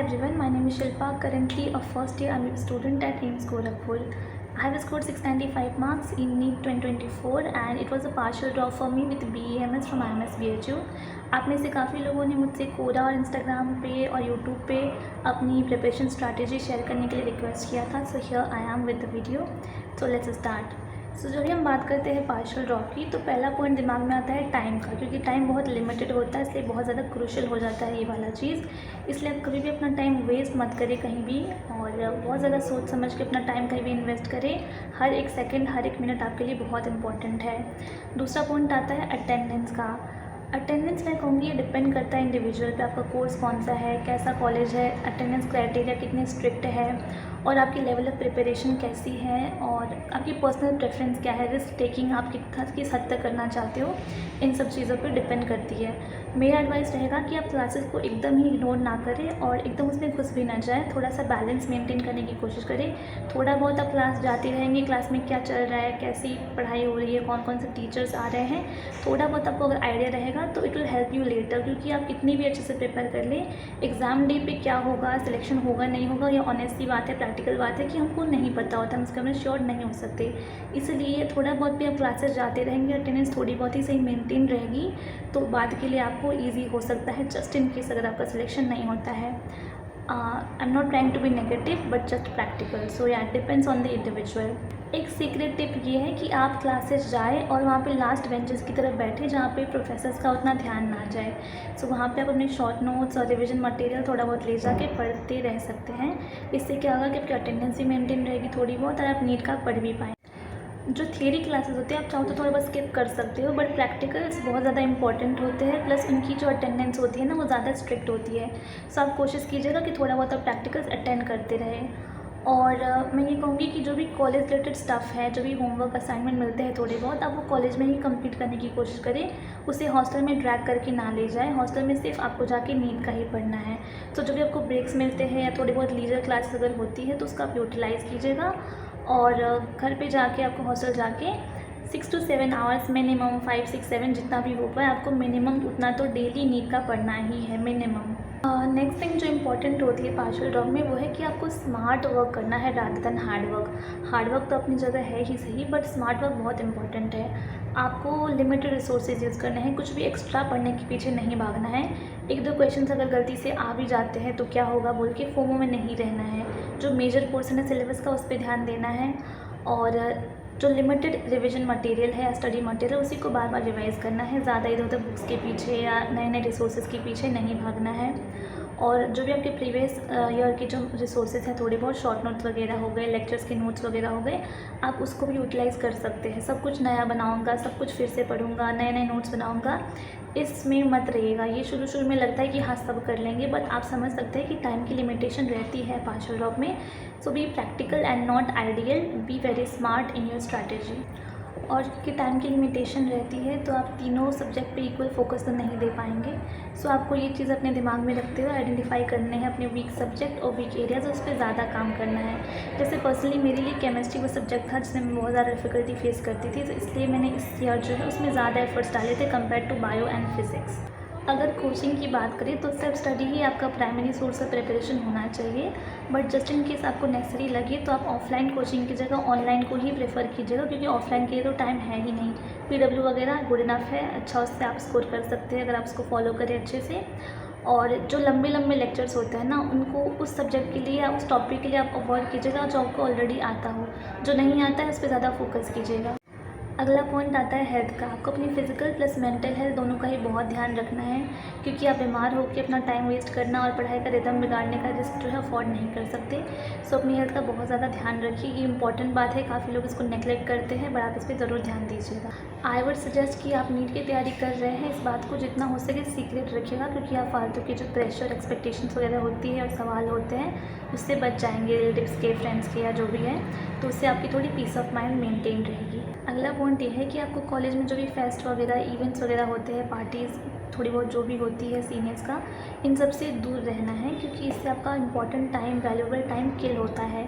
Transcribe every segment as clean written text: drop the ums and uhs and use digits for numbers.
everyone, my name is Shilpa. Currently a first year I'm a student at AIMS Gorakhpur. I have scored 695 marks in NEET 2024 and it was a partial drop for me with BAMS from IMS BHU. आप में से काफ़ी लोगों ने मुझसे कोरा और Instagram पे और यूट्यूब पे अपनी प्रिपरेशन स्ट्रैटेजी शेयर करने के लिए रिक्वेस्ट किया था. So here I am with the video. So let's start. So जब भी हम बात करते हैं पार्शियल ड्रॉप की तो पहला पॉइंट दिमाग में आता है टाइम का, क्योंकि टाइम बहुत लिमिटेड होता है, इसलिए बहुत ज़्यादा क्रूशियल हो जाता है ये वाला चीज़. इसलिए आप कभी भी अपना टाइम वेस्ट मत करें कहीं भी, और बहुत ज़्यादा सोच समझ के अपना टाइम कहीं भी इन्वेस्ट करें. हर एक सेकंड, हर एक मिनट आपके लिए बहुत इंपॉर्टेंट है. दूसरा पॉइंट आता है अटेंडेंस का. अटेंडेंस मैं कहूँगी ये डिपेंड करता है इंडिविजुअल पे, आपका कोर्स कौन सा है, कैसा कॉलेज है, अटेंडेंस क्राइटेरिया कितने स्ट्रिक्ट है, और आपकी लेवल ऑफ प्रिपरेशन कैसी है, और आपकी पर्सनल प्रेफरेंस क्या है, रिस्क टेकिंग आप किस हद तक करना चाहते हो, इन सब चीज़ों पर डिपेंड करती है. मेरा एडवाइस रहेगा कि आप क्लासेस को एकदम ही इग्नोर ना करें और एकदम उसमें घुस भी ना जाए. थोड़ा सा बैलेंस मेंटेन करने की कोशिश करें. थोड़ा बहुत आप क्लास जाते रहेंगे, क्लास में क्या चल रहा है, कैसी पढ़ाई हो रही है, कौन कौन से टीचर्स आ रहे हैं, थोड़ा बहुत आपको अगर आइडिया रहेगा तो it will help you later. क्योंकि आप कितनी भी अच्छे से प्रिपेयर कर लें, एग्ज़ाम डे पे क्या होगा, सिलेक्शन होगा नहीं होगा, ये ऑनेस्टली बात है, प्रैक्टिकल बात है कि हमको नहीं पता होता, हम इसके बारे में श्योर नहीं हो सकते. इसलिए थोड़ा बहुत भी आप क्लासेस जाते रहेंगे, अटेंडेंस थोड़ी बहुत ही सही मेंटेन रहेगी तो बाद के लिए आपको ईजी हो सकता है, जस्ट इन केस अगर आपका सिलेक्शन नहीं होता है. I am not trying to be negative but just practical. So yeah depends on the individual. एक सीक्रेट टिप ये है कि आप क्लासेस जाए और वहाँ पे लास्ट बेंचेस की तरफ बैठे जहाँ पे प्रोफेसर्स का उतना ध्यान ना जाए. सो वहाँ पे आप अपने शॉर्ट नोट्स और रिवीजन मटेरियल थोड़ा बहुत ले जाके पढ़ते रह सकते हैं. इससे क्या होगा कि आपकी अटेंडेंस भी मेंटेन रहेगी थोड़ी बहुत, और आप नीट का पढ़ भी पाएँ. जो थियरी क्लासेस होते हैं आप चाहो तो थोड़ा बहुत स्किप कर सकते हो, बट प्रैक्टिकल्स बहुत ज़्यादा इंपॉर्टेंट होते हैं, प्लस उनकी जो अटेंडेंस होती है ना वो ज़्यादा स्ट्रिक्ट होती है. सो आप कोशिश कीजिएगा कि थोड़ा बहुत आप प्रैक्टिकल्स अटेंड करते रहें. और मैं ये कहूँगी कि जो भी कॉलेज रिलेटेड स्टफ़ है, जो भी होमवर्क असाइनमेंट मिलते हैं थोड़े बहुत, आप वो कॉलेज में ही कंप्लीट करने की कोशिश करें. उसे हॉस्टल में ड्रैग करके ना ले जाएं. हॉस्टल में सिर्फ आपको जाके नीट का ही पढ़ना है. तो जो भी आपको ब्रेक्स मिलते हैं या थोड़ी बहुत लीजर क्लासेस अगर होती है तो उसका आप यूटिलाइज़ कीजिएगा. और घर पे जाके आपको हॉस्टल जाके 6 to 7 आवर्स मिनिमम, 5, 6, 7 जितना भी हो पाए आपको मिनिमम उतना तो डेली नीट का पढ़ना ही है मिनिमम. नेक्स्ट थिंग जो इम्पोर्टेंट होती है पार्शियल ड्रॉप में वो है कि आपको स्मार्ट वर्क करना है rather than hard work. Hard work तो अपनी जगह है ही सही, बट स्मार्ट वर्क बहुत इंपॉर्टेंट है. आपको लिमिटेड रिसोर्सेज यूज़ करने हैं, कुछ भी एक्स्ट्रा पढ़ने के पीछे नहीं भागना है. एक दो क्वेश्चंस अगर गलती से आ भी जाते हैं तो क्या होगा बोल के फोमो में नहीं रहना है. जो मेजर पोर्शन है सिलेबस का उस पर ध्यान देना है, और जो लिमिटेड रिवीजन मटेरियल है या स्टडी मटेरियल उसी को बार बार रिवाइज़ करना है. ज़्यादा इधर उधर बुक्स के पीछे या नए नए रिसोर्सेज के पीछे नहीं भागना है. और जो भी आपके प्रीवियस ईयर के जो रिसोर्सेज हैं, थोड़े बहुत शॉर्ट नोट्स वगैरह हो गए, लेक्चर्स के नोट्स वगैरह हो गए, आप उसको भी यूटिलाइज़ कर सकते हैं. सब कुछ नया बनाऊंगा, सब कुछ फिर से पढ़ूंगा, नए नए नोट्स बनाऊंगा, इसमें मत रहिएगा. ये शुरू में लगता है कि हाँ सब कर लेंगे, बट आप समझ सकते हैं कि टाइम की लिमिटेशन रहती है पार्शियल ड्रॉप में. So be practical and not ideal, be very smart in your strategy. और क्योंकि टाइम की लिमिटेशन रहती है तो आप तीनों सब्जेक्ट पे इक्वल फोकस तो नहीं दे पाएंगे. सो आपको ये चीज़ अपने दिमाग में रखते हुए आइडेंटिफाई करने हैं अपने वीक सब्जेक्ट और वीक एरियाज, उस पर ज़्यादा काम करना है. जैसे पर्सनली मेरे लिए केमिस्ट्री वो सब्जेक्ट था जिसमें मैं बहुत ज़्यादा डिफिकल्टी फेस करती थी, तो इसलिए मैंने इस ईयर जो है उसमें ज़्यादा एफर्ट्स डाले थे compare to bio and physics. अगर कोचिंग की बात करें तो सेल्फ स्टडी ही आपका प्राइमरी सोर्स ऑफ प्रिपरेशन होना चाहिए, बट जस्ट इन केस आपको नेसेसरी लगे तो आप ऑफलाइन कोचिंग की जगह ऑनलाइन को ही प्रेफर कीजिएगा, क्योंकि ऑफलाइन के लिए तो टाइम है ही नहीं. PW वगैरह गुड इनफ है, अच्छा उससे आप स्कोर कर सकते हैं अगर आप उसको फॉलो करें अच्छे से. और जो लंबे लंबे लेक्चर्स होते हैं ना उनको उस सब्जेक्ट के लिए या उस टॉपिक के लिए आप अवॉइड कीजिएगा जो आपको ऑलरेडी आता हो. जो नहीं आता है उस पर ज़्यादा फोकस कीजिएगा. अगला पॉइंट आता है हेल्थ का. आपको अपनी फिजिकल प्लस मेंटल हेल्थ दोनों का ही बहुत ध्यान रखना है, क्योंकि आप बीमार होकर अपना टाइम वेस्ट करना और पढ़ाई का रिदम बिगाड़ने का रिस्क जो है अफोर्ड नहीं कर सकते. सो अपनी हेल्थ का बहुत ज़्यादा ध्यान रखिए. ये इंपॉर्टेंट बात है, काफ़ी लोग इसको नेगलेक्ट करते हैं, बट आप इस पर ज़रूर ध्यान दीजिएगा. आई वुड सजेस्ट कि आप नीट की तैयारी कर रहे हैं इस बात को जितना हो सके सीक्रेट रखिएगा, क्योंकि आप फालतू के जो प्रेशर एक्सपेक्टेशंस वगैरह होती है और सवाल होते हैं उससे बच जाएंगे, रिलेटिव्स के, फ्रेंड्स के या जो भी है, तो उससे आपकी थोड़ी पीस ऑफ माइंड मेंटेन रहेगी. अगला पॉइंट ये है कि आपको कॉलेज में जो भी फेस्ट वगैरह इवेंट्स वगैरह होते हैं, पार्टीज़ थोड़ी बहुत जो भी होती है सीनियर्स का, इन सब से दूर रहना है, क्योंकि इससे आपका इंपॉर्टेंट टाइम, वैल्यूबल टाइम किल होता है.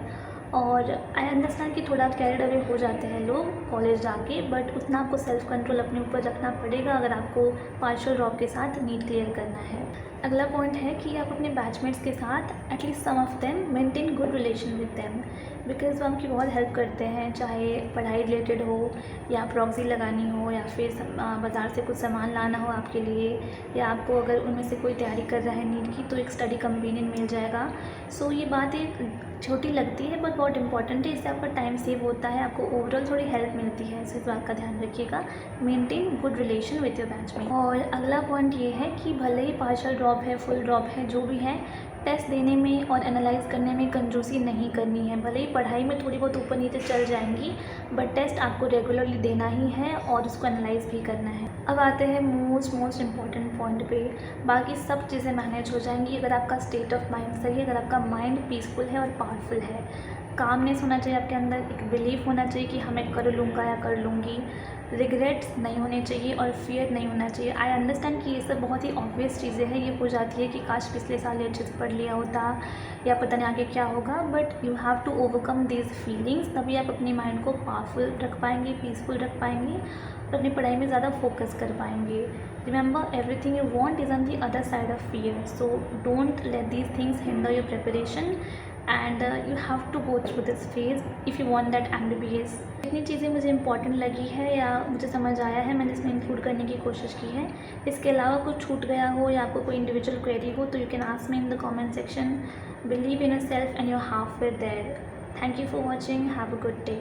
और आई अंडरस्टैंड कि थोड़ा कैरिड अवे हो जाते हैं लोग कॉलेज जाके, बट उतना आपको सेल्फ कंट्रोल अपने ऊपर रखना पड़ेगा अगर आपको पार्शियल ड्रॉप के साथ नीट क्लियर करना है. अगला पॉइंट है कि आप अपने बैचमेट्स के साथ at least some of them maintain good relation with them, because वो आपकी बहुत हेल्प करते हैं, चाहे पढ़ाई रिलेटेड हो या प्रॉक्सी लगानी हो या फिर बाज़ार से कुछ सामान लाना हो आपके लिए, या आपको अगर उनमें से कोई तैयारी कर रहा है नीट की तो एक स्टडी कंपेनियन मिल जाएगा। सो ये बात एक छोटी लगती है बट बहुत इंपॉर्टेंट है, इससे आपका टाइम सेव होता है, आपको ओवरऑल थोड़ी हेल्प मिलती है। इस बात का ध्यान रखिएगा, maintain good relation with your batchmate. और अगला पॉइंट ये है कि भले ही पार्शियल ड्रॉप है, फुल ड्रॉप है, जो भी है, टेस्ट देने में और एनालाइज करने में कंजूसी नहीं करनी है। भले ही पढ़ाई में थोड़ी बहुत ऊपर नीचे चल जाएंगी बट टेस्ट आपको रेगुलरली देना ही है और उसको एनालाइज भी करना है। अब आते हैं मोस्ट इम्पॉर्टेंट पॉइंट पे। बाकी सब चीज़ें मैनेज हो जाएंगी अगर आपका स्टेट ऑफ माइंड सही है, अगर आपका माइंड पीसफुल है और पावरफुल है। कामनेस होना चाहिए आपके अंदर, एक बिलीफ होना चाहिए कि हाँ मैं कर लूँगा या कर लूँगी। रिग्रेट्स नहीं होने चाहिए और फियर नहीं होना चाहिए। आई अंडरस्टैंड कि ये सब बहुत ही ऑब्वियस चीज़ें हैं, ये हो जाती है कि काश पिछले साल ये अच्छे से पढ़ लिया होता या पता नहीं आगे क्या होगा, but you have to overcome these feelings, तभी आप अपनी माइंड को पावरफुल रख पाएंगे, पीसफुल रख पाएंगे और अपनी पढ़ाई में ज़्यादा फोकस कर पाएंगे। Remember, everything you want is on the other side of fear, so don't let these things hinder your preparation and you have to go through this phase if you want that MBBS। इतनी चीज़ें मुझे important लगी है या मुझे समझ आया है, मैंने इसमें इंक्लूड करने की कोशिश की है। इसके अलावा कुछ छूट गया हो या आपको कोई इंडिविजुअल क्वेरी हो तो you can ask me in the comment section. Believe in yourself and you're halfway there. Thank you for watching, have a good day.